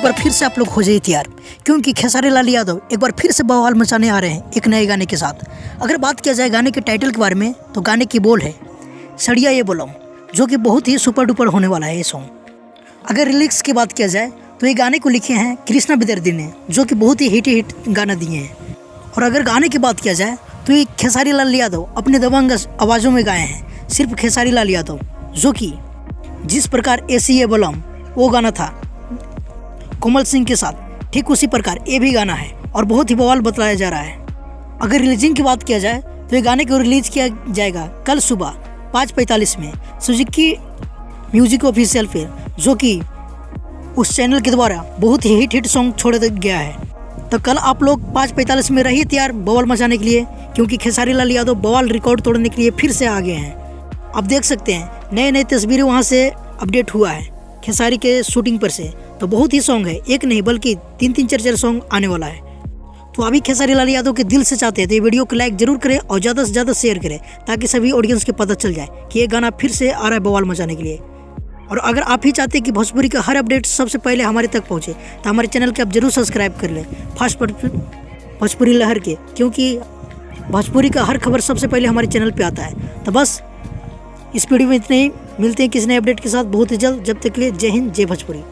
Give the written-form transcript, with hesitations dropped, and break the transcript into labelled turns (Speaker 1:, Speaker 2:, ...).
Speaker 1: बार फिर से आप लोग हो जाइए तैयार, क्योंकि खेसारी लाल यादव एक बार फिर से बवाल मचाने आ रहे हैं एक नए गाने के साथ। अगर बात किया जाए गाने के टाइटल के बारे में तो गाने की बोल है सड़िया ये बोलम, जो कि बहुत ही सुपर डुपर होने वाला है ये सॉन्ग। अगर लिरिक्स की बात किया जाए तो ये गाने को लिखे हैं कृष्णा विद्यार्थी ने, जो कि बहुत ही हिट गाना दिए हैं। और अगर गाने की बात किया जाए तो ये खेसारी लाल यादव अपने दबंग आवाज़ों में गाए हैं, सिर्फ खेसारी लाल यादव, जो कि जिस प्रकार ऐसी ये बोलम वो गाना था कोमल सिंह के साथ, ठीक उसी प्रकार ये भी गाना है और बहुत ही बवाल बतलाया जा रहा है। अगर रिलीजिंग की बात किया जाए तो ये गाने को रिलीज किया जाएगा कल सुबह 5:45 में सुजुकी म्यूजिक ऑफिशियल पे, जो कि उस चैनल के द्वारा बहुत ही हिट सॉन्ग छोड़ गया है। तो कल आप लोग 5:45 में रहिए तैयार बवाल मचाने के लिए, क्योंकि खेसारी लाल यादव बवाल रिकॉर्ड तोड़ने के लिए फिर से आ गए हैं। आप देख सकते हैं नए नए तस्वीरें वहाँ से अपडेट हुआ है खेसारी के शूटिंग पर से। तो बहुत ही सॉन्ग है, एक नहीं बल्कि 3-3 4-4 सॉन्ग आने वाला है। तो अभी खेसारी लाल यादव के दिल से चाहते हैं तो ये वीडियो को लाइक जरूर करें और ज़्यादा से ज़्यादा शेयर करें, ताकि सभी ऑडियंस के पता चल जाए कि ये गाना फिर से आ रहा है बवाल मचाने के लिए। और अगर आप ही चाहते हैं कि भोजपुरी का हर अपडेट सबसे पहले हमारे तक पहुँचे तो हमारे चैनल के आप जरूर सब्सक्राइब कर लें फास्ट भोजपुरी लहर के, क्योंकि भोजपुरी का हर खबर सबसे पहले हमारे चैनल पर आता है। तो बस इस वीडियो में इतने ही, मिलते हैं किसी नए अपडेट के साथ बहुत ही जल्द। जब तक के लिए जय हिंद, जय भोजपुरी।